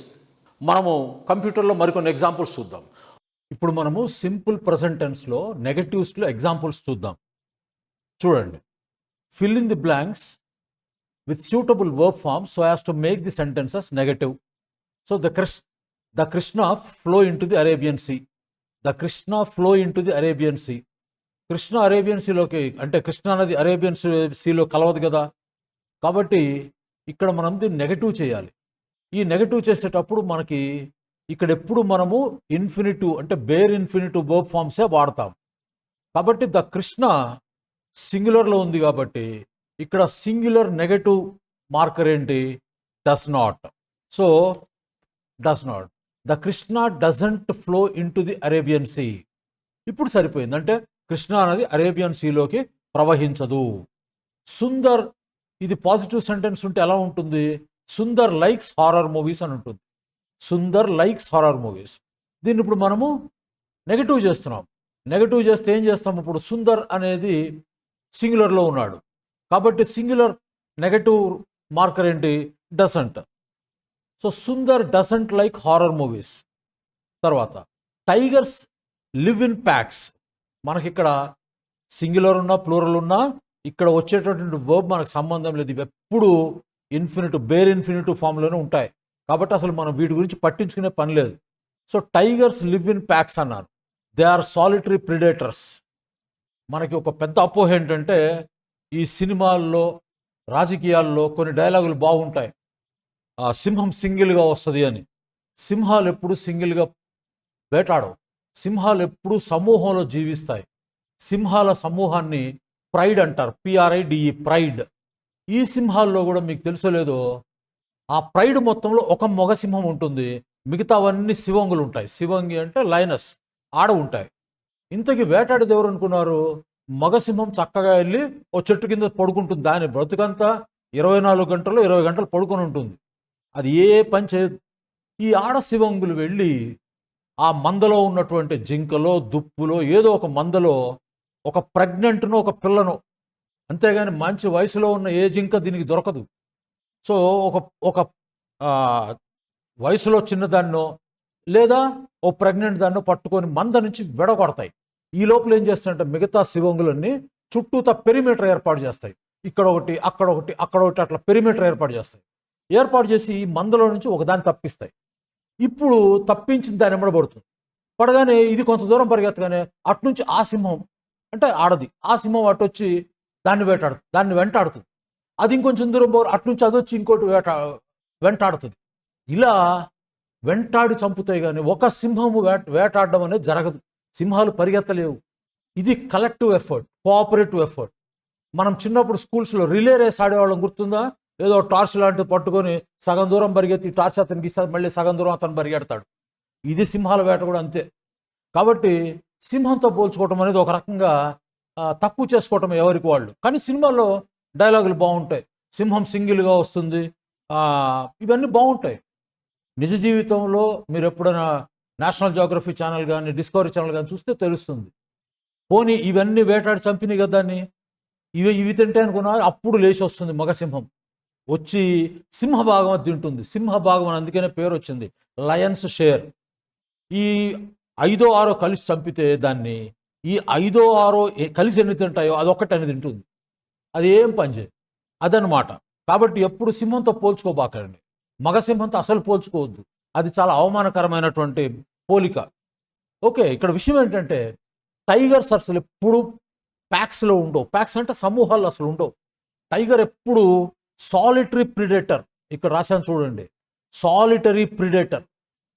మనము కంప్యూటర్లో మరికొన్ని ఎగ్జాంపుల్స్ చూద్దాం. ఇప్పుడు మనము సింపుల్ ప్రెజెంట్ టెన్స్లో నెగటివ్స్లో ఎగ్జాంపుల్స్ చూద్దాం. చూడండి. Fill in the blanks with suitable verb form so as to make the sentences negative. So the Krishna flow into the Arabian sea. The Krishna flow into the Arabian sea. Krishna Arabian సీలోకి అంటే కృష్ణా నది Arabian సీలో కలవదు కదా. కాబట్టి ఇక్కడ మనం దీన్ని negative చేయాలి. ఈ నెగటివ్ చేసేటప్పుడు మనకి ఇక్కడ ఎప్పుడు మనము ఇన్ఫినిటివ్ అంటే బేర్ ఇన్ఫినిటివ్ వర్బ్ ఫార్మ్సే వాడతాం. కాబట్టి ద కృష్ణ సింగులర్లో ఉంది కాబట్టి ఇక్కడ సింగులర్ నెగటివ్ మార్కర్ ఏంటి? Does not. So does not. The Krishna doesn't flow into the Arabian sea. ఇప్పుడు సరిపోయింది. అంటే కృష్ణా నది అరేబియన్ సీలోకి ప్రవహించదు. సుందర్, ఇది పాజిటివ్ సెంటెన్స్ ఉంటే ఎలా ఉంటుంది? సుందర్ లైక్స్ హారర్ మూవీస్ అని ఉంటుంది. Sundar likes horror movies. దీన్ని ఇప్పుడు మనము నెగటివ్ చేస్తున్నాం. నెగటివ్ చేస్తే ఏం చేస్తాం? ఇప్పుడు సుందర్ అనేది సింగులర్లో ఉన్నాడు కాబట్టి సింగులర్ నెగటివ్ మార్కర్ ఏంటి? Doesn't. So Sundar doesn't like horror movies. తర్వాత టైగర్స్ లివ్ ఇన్ ప్యాక్స్. మనకి ఇక్కడ సింగులర్ ఉన్నా ప్లూరల్ ఉన్నా ఇక్కడ వచ్చేటటువంటి వర్బ్ మనకు సంబంధం లేదు. ఇవి ఎప్పుడు ఇన్ఫినిటివ్, బేర్ ఇన్ఫినిటివ్ ఫామ్లోనే ఉంటాయి. కాబట్టి అసలు మనం వీటి గురించి పట్టించుకునే పని లేదు. So tigers live in packs అన్నారు. They are solitary predators. మనకి ఒక పెద్ద అపోహ ఏంటంటే ఈ సినిమాల్లో, రాజకీయాల్లో కొన్ని డైలాగులు బాగుంటాయి. సింహం సింగిల్గా వస్తుంది అని. సింహాలు ఎప్పుడు సింగిల్గా వేటాడవు. సింహాలు ఎప్పుడు సమూహంలో జీవిస్తాయి. సింహాల సమూహాన్ని ప్రైడ్ అంటారు. PRIDE, pride. ఈ సింహాల్లో కూడా మీకు తెలుసో లేదో ఆ ప్రైడ్ మొత్తంలో ఒక మగ సింహం ఉంటుంది, మిగతావన్నీ శివంగులు ఉంటాయి. శివంగి అంటే లైనస్, ఆడ ఉంటాయి. ఇంతకీ వేటాడేది ఎవరు అనుకున్నారు? మగసింహం చక్కగా వెళ్ళి ఓ చెట్టు కింద పడుకుంటుంది. దాని బ్రతుకంతా 24 గంటలు 20 గంటలు పడుకొని ఉంటుంది. అది ఏ పని చేయదు. ఈ ఆడ శివంగులు వెళ్ళి ఆ మందలో ఉన్నటువంటి జింకలో, దుప్పులో, ఏదో ఒక మందలో ఒక ప్రెగ్నెంట్ను, ఒక పిల్లను, అంతేగాని మంచి వయసులో ఉన్న ఏ జింక దీనికి దొరకదు. సో ఒక వయసులో చిన్నదాన్నో లేదా ఓ ప్రెగ్నెంట్ దాన్నో పట్టుకొని మంద నుంచి విడగొడతాయి. ఈ లోపల ఏం చేస్తాయంటే మిగతా శివంగులన్నీ చుట్టూతా పెరిమీటర్ ఏర్పాటు చేస్తాయి. ఇక్కడ ఒకటి, అక్కడ ఒకటి, అక్కడ ఒకటి, అట్లా పెరిమీటర్ ఏర్పాటు చేస్తాయి. ఏర్పాటు చేసి ఈ మందలో నుంచి ఒకదాన్ని తప్పిస్తాయి. ఇప్పుడు తప్పించిన దాన్ని ఎమ్మడబడుతుంది. పడగానే ఇది కొంత దూరం పరిగెత్తగానే అట్నుంచి ఆ సింహం అంటే ఆడది, ఆ సింహం అటు వచ్చి దాన్ని వెంటాడుతుంది. అది ఇంకొంచెం దూరం అట్నుంచి అది వచ్చి ఇంకోటి వెంటాడుతుంది. ఇలా వెంటాడి చంపుతాయి కానీ ఒక సింహము వేటాడడం అనేది జరగదు. సింహాలు పరిగెత్తలేవు. ఇది కలెక్టివ్ ఎఫర్ట్, కోఆపరేటివ్ ఎఫర్ట్. మనం చిన్నప్పుడు స్కూల్స్లో రిలే రేస్ ఆడేవాళ్ళం గుర్తుందా? ఏదో టార్చ్ లాంటిది పట్టుకొని సగం దూరం పరిగెత్తి టార్చ్ అతనికి ఇస్తే మళ్ళీ సగం దూరం అతను పరిగెడతాడు. ఇది సింహాల వేట కూడా అంతే. కాబట్టి సింహంతో పోల్చుకోవటం అనేది ఒక రకంగా తక్కువ చేసుకోవటం ఎవరికి వాళ్ళు. కానీ సినిమాల్లో డైలాగులు బాగుంటాయి. సింహం సింగిల్గా వస్తుంది, ఇవన్నీ బాగుంటాయి. నిజ జీవితంలో మీరు ఎప్పుడైనా నేషనల్ జియోగ్రఫీ ఛానల్ కానీ డిస్కవరీ ఛానల్ కానీ చూస్తే తెలుస్తుంది. పోనీ ఇవన్నీ వేటాడి చంపినాయి కదా దాన్ని, ఇవి తింటే అనుకున్నా అప్పుడు లేచి వస్తుంది మగసింహం, వచ్చి సింహభాగం అది తింటుంది. సింహభాగం అని అందుకనే పేరు వచ్చింది, లయన్స్ షేర్. ఈ 5ో 6 కలిసి చంపితే దాన్ని, ఈ 5ో 6 కలిసి ఎన్ని తింటాయో అదొక్కటి అని తింటుంది. అది ఏం పని చేయదు అదనమాట. కాబట్టి ఎప్పుడు సింహంతో పోల్చుకోబాకండి, మగసింహంతో అసలు పోల్చుకోవద్దు. అది చాలా అవమానకరమైనటువంటి పోలిక. ఓకే, ఇక్కడ విషయం ఏంటంటే టైగర్స్ అసలు ఎప్పుడు ప్యాక్స్లో ఉండవు. ప్యాక్స్ అంటే సమూహాలు అసలు ఉండవు. టైగర్ ఎప్పుడు సాలిటరీ ప్రిడేటర్. ఇక్కడ రాశాను చూడండి, సాలిటరీ ప్రిడేటర్.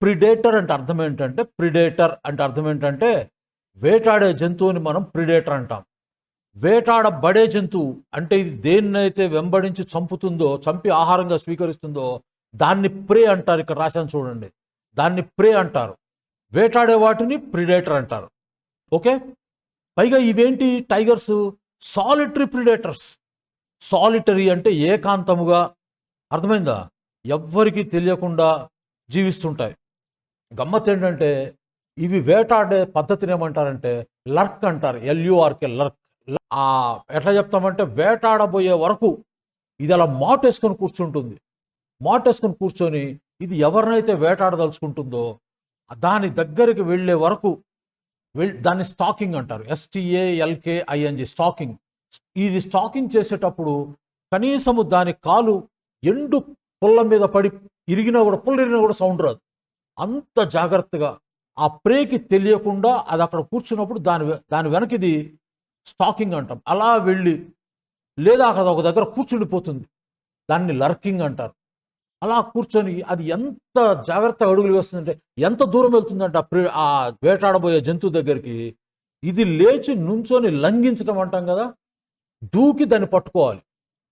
ప్రిడేటర్ అంటే అర్థం ఏంటంటే, ప్రిడేటర్ అంటే అర్థం ఏంటంటే వేటాడే జంతువుని మనం ప్రిడేటర్ అంటాం. వేటాడబడే జంతువు అంటే ఇది దేన్నైతే వెంబడించి చంపుతుందో, చంపి ఆహారంగా స్వీకరిస్తుందో దాన్ని ప్రే అంటారు. ఇక్కడ రాశాను చూడండి, దాన్ని ప్రే అంటారు. వేటాడే వాటిని ప్రిడేటర్ అంటారు. ఓకే, పైగా ఇవేంటి టైగర్స్ సాలిటరీ ప్రిడేటర్స్. సాలిటరీ అంటే ఏకాంతముగా, అర్థమైందా, ఎవ్వరికీ తెలియకుండా జీవిస్తుంటాయి. గమ్మత్ ఏంటంటే ఇవి వేటాడే పద్ధతిని ఏమంటారంటే లర్క్ అంటారు, LURK, లర్క్. ఎట్లా చెప్తామంటే వేటాడబోయే వరకు ఇది అలా మాటేసుకొని కూర్చుంటుంది. మాటేసుకొని కూర్చొని ఇది ఎవరినైతే వేటాడదలుచుకుంటుందో దాని దగ్గరికి వెళ్ళే వరకు దాన్ని స్టాకింగ్ అంటారు, STALKING, స్టాకింగ్. ఇది స్టాకింగ్ చేసేటప్పుడు కనీసము దాని కాలు ఎండు పుల్ల మీద పడి ఇరిగినా కూడా, పుల్ల ఇరిగినా కూడా సౌండ్ రాదు. అంత జాగ్రత్తగా ఆ ప్రేకి తెలియకుండా అది అక్కడ కూర్చున్నప్పుడు దాని వెనకిది స్టాకింగ్ అంటాం. అలా వెళ్ళి లేదా అక్కడ ఒక దగ్గర కూర్చుండిపోతుంది, దాన్ని లర్కింగ్ అంటారు. అలా కూర్చొని అది ఎంత జాగ్రత్తగా అడుగులు వేస్తుందంటే ఎంత దూరం వెళ్తుందంటే ఆ వేటాడబోయే జంతువు దగ్గరికి, ఇది లేచి నుంచొని లంఘించడం అంటాం కదా, దూకి దాన్ని పట్టుకోవాలి.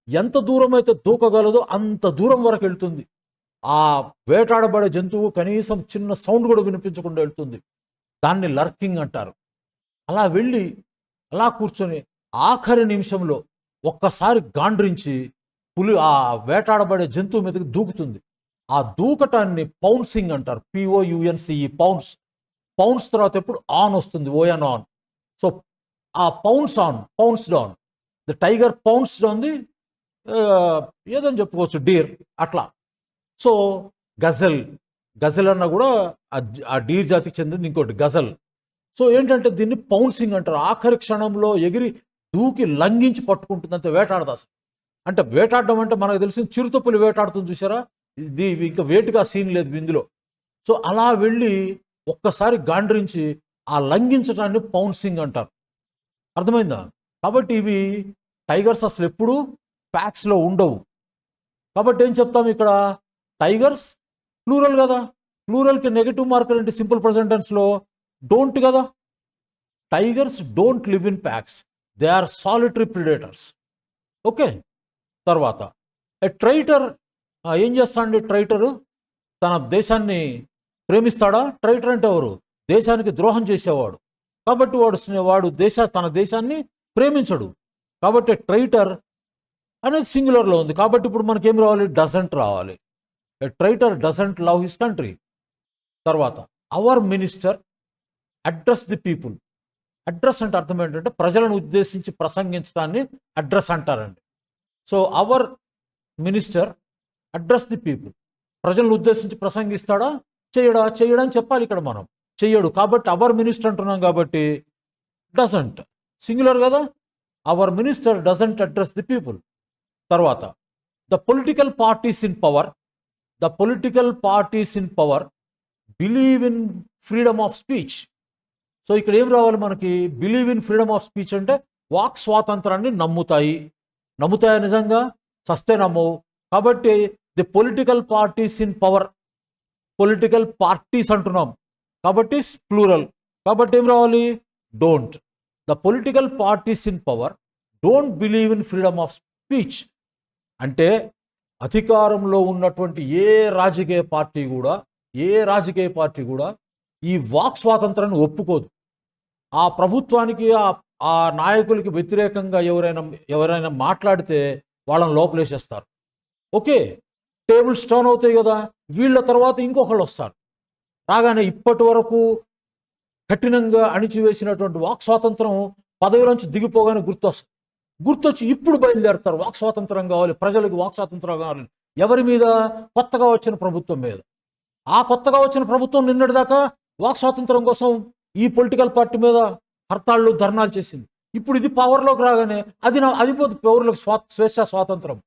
ఎంత దూరం అయితే దూకగలదో అంత దూరం వరకు వెళ్తుంది. ఆ వేటాడబడే జంతువు కనీసం చిన్న సౌండ్ కూడా వినిపించకుండా వెళ్తుంది. దాన్ని లర్కింగ్ అంటారు. అలా వెళ్ళి అలా కూర్చొని ఆఖరి నిమిషంలో ఒక్కసారి గాండ్రించి పులి ఆ వేటాడబడే జంతువు మీదకి దూకుతుంది. ఆ దూకటాన్ని పౌన్సింగ్ అంటారు, POUNCE, పౌన్స్. పౌన్స్ తర్వాత ఎప్పుడు ఆన్ వస్తుంది, ON, ఆన్. సో ఆ pounced on the tiger, pounced on the ఏదని చెప్పుకోవచ్చు, డీర్. అట్లా. సో గజల్ అన్న కూడా ఆ డీర్ జాతికి చెందింది ఇంకోటి గజల్. సో ఏంటంటే దీన్ని పౌన్సింగ్ అంటారు. ఆఖరి క్షణంలో ఎగిరి దూకి లంఘించి పట్టుకుంటుంది, అంతే, వేటాడదు అసలు. అంటే వేటాడడం అంటే మనకు తెలిసిన చిరుతపులి వేటాడుతుంది చూసారా, ఇది ఇంకా వేటుగా సీన్ లేదు ఇందులో. సో అలా వెళ్ళి ఒక్కసారి గాండ్రించి ఆ లంఘించడాన్ని పౌన్సింగ్ అంటారు. అర్థమైందా? కాబట్టి ఇవి టైగర్స్ అసలు ఎప్పుడూ ప్యాక్స్లో ఉండవు. కాబట్టి ఏం చెప్తాం ఇక్కడ, టైగర్స్ ప్లూరల్ కదా, ప్లూరల్కి నెగటివ్ మార్కర్ ఏంటి సింపుల్ ప్రెజెంట్ టెన్స్లో? డోంట్ కదా. Tigers don't live in packs, they are solitary predators. Okay, తర్వాత ట్రైటర్ ఏం చేస్తాడండి? ట్రైటరు తన దేశాన్ని ప్రేమిస్తాడా? ట్రైటర్ అంటే ఎవరు? దేశానికి ద్రోహం చేసేవాడు. కాబట్టి వాడు తన దేశాన్ని ప్రేమించడు. కాబట్టి ట్రైటర్ అనేది సింగులర్లో ఉంది. కాబట్టి ఇప్పుడు మనకేం రావాలి? డజంట్ రావాలి. Traitor doesn't love his country. తర్వాత our minister address the people. Address అంటే అర్థం ఏంటంటే ప్రజలను ఉద్దేశించి ప్రసంగించడాన్ని అడ్రస్ అంటారండి. So our minister address the people, ప్రజలను ఉద్దేశించి ప్రసంగిస్తాడా? చేయడని చెప్పాలి ఇక్కడ మనం. చెయ్యడు. కాబట్టి అవర్ మినిస్టర్ అంటున్నాం కాబట్టి డజంట్ సింగులర్ కదా. Our minister doesn't address the people. తర్వాత the political parties in power believe in freedom of speech. So ఇక్కడ ఏం రావాలి మనకి? Believe in freedom of speech అంటే వాక్ స్వాతంత్రాన్ని నమ్ముతాయి. నిజంగా చస్తే నమ్మవు. కాబట్టి the political parties in power, political parties అంటున్నాం కాబట్టి ప్లూరల్, కాబట్టి ఏం రావాలి? Don't. The political parties in power don't believe in freedom of speech. అంటే అధికారంలో ఉన్నటువంటి ఏ రాజకీయ పార్టీ కూడా ఈ వాక్ స్వాతంత్రాన్ని ఒప్పుకోదు. ఆ ప్రభుత్వానికి ఆ నాయకులకి వ్యతిరేకంగా ఎవరైనా మాట్లాడితే వాళ్ళని లోపలేసేస్తారు. ఓకే, టేబుల్స్ టర్న్ అవుతాయి కదా, వీళ్ళ తర్వాత ఇంకొకళ్ళు వస్తారు. రాగానే ఇప్పటి వరకు కఠినంగా అణిచివేసినటువంటి వాక్ స్వాతంత్రం పదవిలోంచి దిగిపోగానే గుర్తొచ్చి ఇప్పుడు బయలుదేరుతారు. వాక్ స్వాతంత్రం కావాలి, ప్రజలకు వాక్ స్వాతంత్రం కావాలి. ఎవరి మీద? కొత్తగా వచ్చిన ప్రభుత్వం మీద. ఆ కొత్తగా వచ్చిన ప్రభుత్వం నిన్నటిదాకా వాక్ స్వాతంత్రం కోసం ఈ పొలిటికల్ పార్టీ మీద హర్తాళ్ళు, ధర్నాలు చేసింది. ఇప్పుడు ఇది పవర్లోకి రాగానే అది పోదు పౌరులకు స్వేచ్ఛ, స్వాతంత్రం.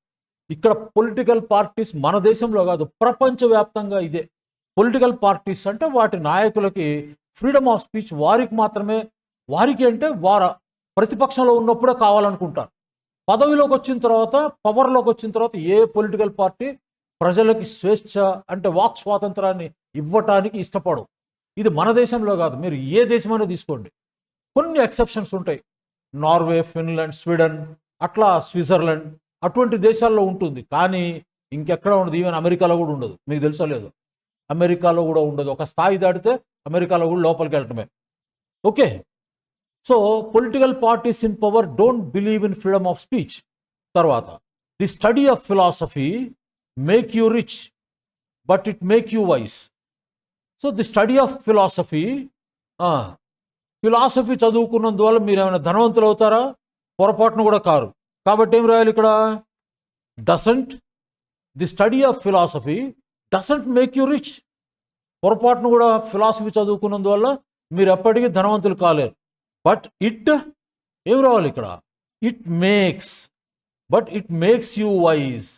ఇక్కడ పొలిటికల్ పార్టీస్ మన దేశంలో కాదు, ప్రపంచవ్యాప్తంగా ఇదే. పొలిటికల్ పార్టీస్ అంటే వాటి నాయకులకి ఫ్రీడమ్ ఆఫ్ స్పీచ్ వారికి మాత్రమే, వారికి అంటే వారు ప్రతిపక్షంలో ఉన్నప్పుడే కావాలనుకుంటారు. పదవిలోకి వచ్చిన తర్వాత, పవర్లోకి వచ్చిన తర్వాత ఏ పొలిటికల్ పార్టీ ప్రజలకి స్వేచ్ఛ అంటే వాక్ స్వాతంత్రాన్ని ఇవ్వటానికి ఇష్టపడవు. ఇది మన దేశంలో కాదు, మీరు ఏ దేశమైనా తీసుకోండి. కొన్ని ఎక్సెప్షన్స్ ఉంటాయి. నార్వే, ఫిన్లాండ్, స్వీడన్, అట్లా స్విట్జర్లాండ్, అటువంటి దేశాల్లో ఉంటుంది. కానీ ఇంకెక్కడ ఉండదు. ఈవెన్ అమెరికాలో కూడా ఉండదు. మీకు తెలుసో లేదు, అమెరికాలో కూడా ఉండదు. ఒక స్థాయి దాటితే అమెరికాలో కూడా లోపలికి వెళ్ళటమే. Okay, so political parties in power don't believe in freedom of speech. తర్వాత, the study of philosophy make you rich but it make you wise. So the study of philosophy చదువుకున్నందువల్ల మీరు ఏమైనా ధనవంతులు అవుతారా? పొరపాటును కూడా కారు. కాబట్టి ఏం రాయాలి ఇక్కడ? Doesn't, the study of philosophy doesn't make you rich. పొరపాటును కూడా ఫిలాసఫీ చదువుకున్నందువల్ల మీరు ఎప్పటికీ ధనవంతులు కాలేరు. బట్ ఏం రావాలి ఇక్కడ? It makes you wise.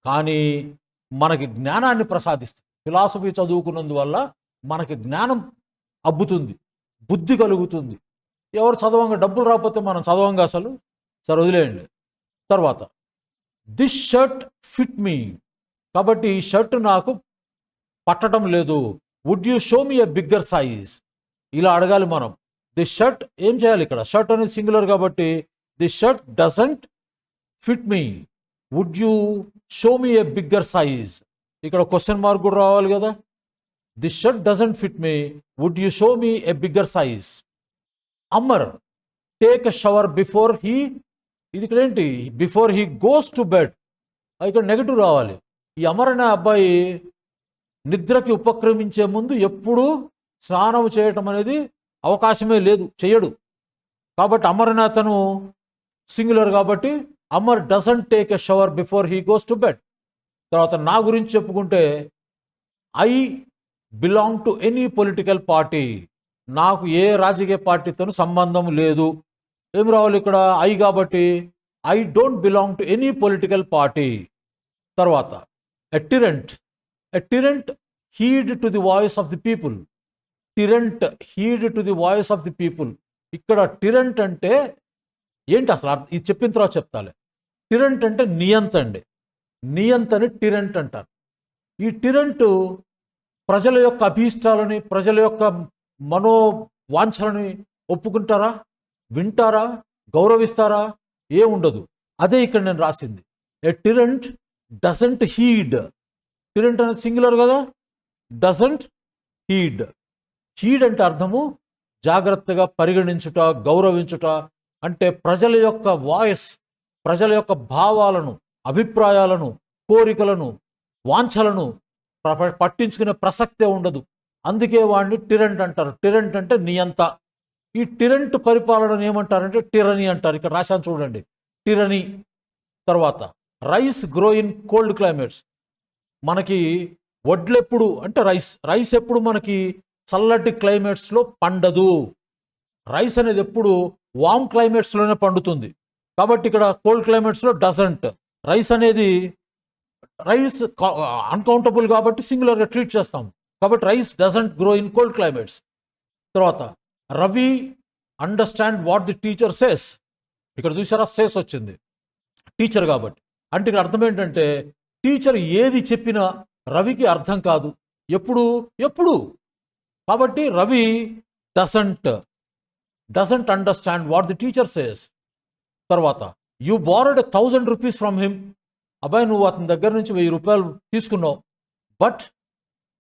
కానీ మనకి జ్ఞానాన్ని ప్రసాదిస్తుంది. ఫిలాసఫీ చదువుకున్నందువల్ల మనకి జ్ఞానం అబ్బుతుంది, బుద్ధి కలుగుతుంది. ఎవరు చదవంగా, డబ్బులు రాకపోతే మనం చదవంగా అసలు. సరే వదిలేయండి. తర్వాత, దిస్ షర్ట్ ఫిట్ మీ. కాబట్టి ఈ షర్ట్ నాకు పట్టడం లేదు. Would you show me a bigger size? ఇలా అడగాలి మనం. ది షర్ట్ ఏం చేయాలి ఇక్కడ? షర్ట్ అనేది సింగులర్ కాబట్టి the shirt doesn't fit me, would you show me a bigger size? ఇక్కడ క్వశ్చన్ మార్క్ కూడా రావాలి కదా. The shirt doesn't fit me, would you show me a bigger size? Amar take a shower before he. ఇది ఇక్కడ ఏంటి? Before he goes to bed. ఇక్కడ negative రావాలి. ఈ అమర్ అనే అబ్బాయి నిద్రకి ఉపక్రమించే ముందు ఎప్పుడూ స్నానం చేయటం అనేది అవకాశమే లేదు, చేయడు. కాబట్టి అమర్ అనే అతను సింగులర్ కాబట్టి Amar doesn't take a shower before he goes to bed. తర్వాత, నా గురించి చెప్పుకుంటే I belong to any political party. నాకు ఏ రాజకీయ పార్టీతోనూ సంబంధం లేదు. ఏం రావాలి ఇక్కడ? ఐ కాబట్టి I don't belong to any political party. తర్వాత, a tyrant heed to the voice of the people. Tyrant heed to the voice of the people. ఇక్కడ టిరెంట్ అంటే ఏంటి అసలు? ఇది చెప్పిన తర్వాత చెప్తాలే. టిరెంట్ అంటే నియంత అండి. నియంతని టిరెంట్ అంటారు. ఈ టిరెంట్ ప్రజల యొక్క అభీష్టాలని, ప్రజల యొక్క మనోవాంఛలని ఒప్పుకుంటారా? వింటారా? గౌరవిస్తారా? ఏ ఉండదు. అదే ఇక్కడ నేను రాసింది. ఏ టిరెంట్ డజంట్ హీడ్. టిరెంట్ అనేది సింగులర్ కదా, డజంట్ హీడ్. హీడ్ అంటే అర్థము జాగ్రత్తగా పరిగణించుట, గౌరవించుట. అంటే ప్రజల యొక్క వాయిస్, ప్రజల యొక్క భావాలను, అభిప్రాయాలను, కోరికలను, వాంఛలను పట్టించుకునే ప్రసక్తే ఉండదు. అందుకే వాడిని టిరెంట్ అంటారు. టిరెంట్ అంటే నియంత. ఈ టిరెంట్ పరిపాలనను ఏమంటారంటే టిరనీ అంటారు. ఇక్కడ రాశాను చూడండి, టిరనీ. తర్వాత, rice grow in cold climates. మనకి వడ్లెప్పుడు అంటే రైస్ ఎప్పుడు మనకి చల్లటి క్లైమేట్స్లో పండదు. రైస్ అనేది ఎప్పుడు వామ్ క్లైమేట్స్లోనే పండుతుంది. కాబట్టి ఇక్కడ కోల్డ్ క్లైమేట్స్లో డజంట్. రైస్ అన్కౌంటబుల్ కాబట్టి సింగులర్గా ట్రీట్ చేస్తాం. కాబట్టి rice doesn't grow in cold climates. తర్వాత, Ravi understand what the teacher says. ఇక్కడ చూసారా, సేస్ వచ్చింది, టీచర్ కాబట్టి. అంటే ఇక్కడ అర్థం ఏంటంటే టీచర్ ఏది చెప్పినా రవికి అర్థం కాదు. ఎప్పుడు ఎప్పుడు కాబట్టి Ravi doesn't understand what the teacher says. తర్వాత you borrowed 1000 rupees from him. అబ్బాయి నువ్వు అతని దగ్గర నుంచి 1000 రూపాయలు తీసుకున్నావు, but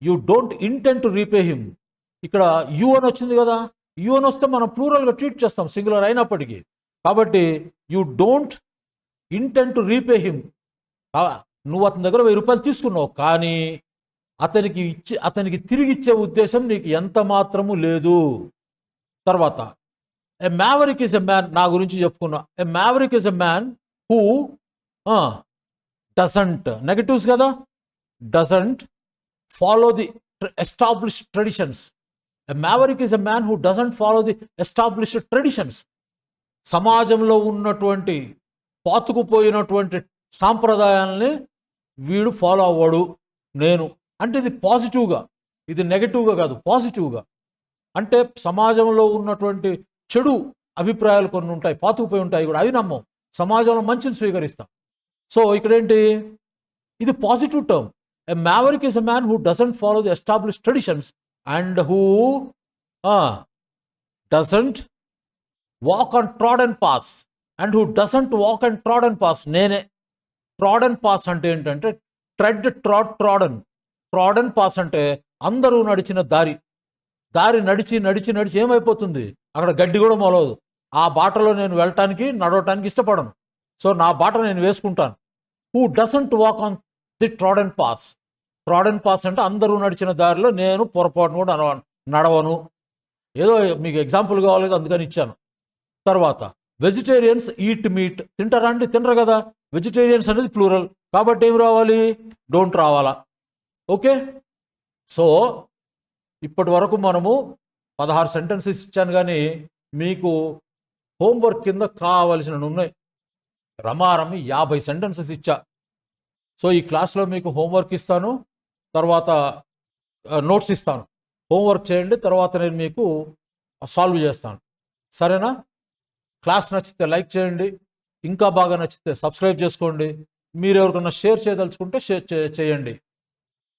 you don't intend to repay him. ఇక్కడ యూ అని వచ్చింది కదా, యూ అని వస్తే మనం ప్లూరల్గా ట్రీట్ చేస్తాం సింగులర్ అయినప్పటికీ. కాబట్టి you don't intend to repay him. నువ్వు అతని దగ్గర 1000 రూపాయలు తీసుకున్నావు, కానీ అతనికి తిరిగి ఇచ్చే ఉద్దేశం నీకు ఎంత మాత్రము లేదు. తర్వాత a maverick is a man, నా గురించి చెప్పుకున్నా. A maverick is a man who doesn't, negatives కదా, doesn't follow the established traditions. A maverick is a man who doesn't follow the established traditions. సమాజంలో ఉన్నటువంటి పాతుకుపోయినటువంటి సాంప్రదాయాలని వీడు ఫాలో అవ్వడు. నేను అంటే ఇది పాజిటివ్గా, ఇది నెగటివ్గా కాదు, పాజిటివ్గా. అంటే సమాజంలో ఉన్నటువంటి చెడు అభిప్రాయాలు కొన్ని ఉంటాయి, పాతుకుపోయి ఉంటాయి కూడా, అవి నమ్మం. సమాజంలో మంచిని స్వీకరిస్తాం. సో ఇక్కడేంటి, ఇది positive term. A maverick is a man who doesn't follow the established traditions and who doesn't walk on trodden paths and who doesn't walk and trodden paths. నేనే ట్రాడెన్ పాత్స్ అంటే ఏంటంటే ట్రాడెన్ పాత్స్ అంటే అందరూ నడిచిన దారి నడిచి ఏమైపోతుంది, అక్కడ గడ్డి కూడా మొలవదు. ఆ బాటలో నేను వెళ్ళటానికి నడవటానికి ఇష్టపడను. సో నా బాట నేను వేసుకుంటాను. Who doesn't walk on the trodden paths అంటే అందరూ నడిచిన దారిలో నేను పొరపాటును కూడా నడవను. ఏదో మీకు ఎగ్జాంపుల్ కావాలి అందుకని ఇచ్చాను. తర్వాత వెజిటేరియన్స్ ఈట్ మీట్, తింటారా అండి? తినరు కదా. వెజిటేరియన్స్ అనేది ప్లూరల్, కాబట్టి ఏం రావాలి, డోంట్ రావాలా. ఓకే, సో ఇప్పటి వరకు మనము 16 సెంటెన్సెస్ ఇచ్చాను, కానీ మీకు హోంవర్క్ కింద కావలసినవి ఉన్నాయి. రమారమి 50 సెంటెన్సెస్ ఇచ్చా. సో ఈ క్లాస్లో మీకు హోంవర్క్ ఇస్తాను, తర్వాత నోట్స్ ఇస్తాను. హోంవర్క్ చేయండి, తర్వాత నేను మీకు సాల్వ్ చేస్తాను. సరేనా? క్లాస్ నచ్చితే లైక్ చేయండి, ఇంకా బాగా నచ్చితే సబ్స్క్రైబ్ చేసుకోండి. మీరు ఎవరికైనా షేర్ చేయదలుచుకుంటే షేర్ చేయండి.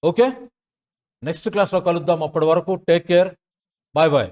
ఓకే, నెక్స్ట్ క్లాస్లో కలుద్దాం. అప్పటి వరకు టేక్ కేర్, బాయ్ బాయ్.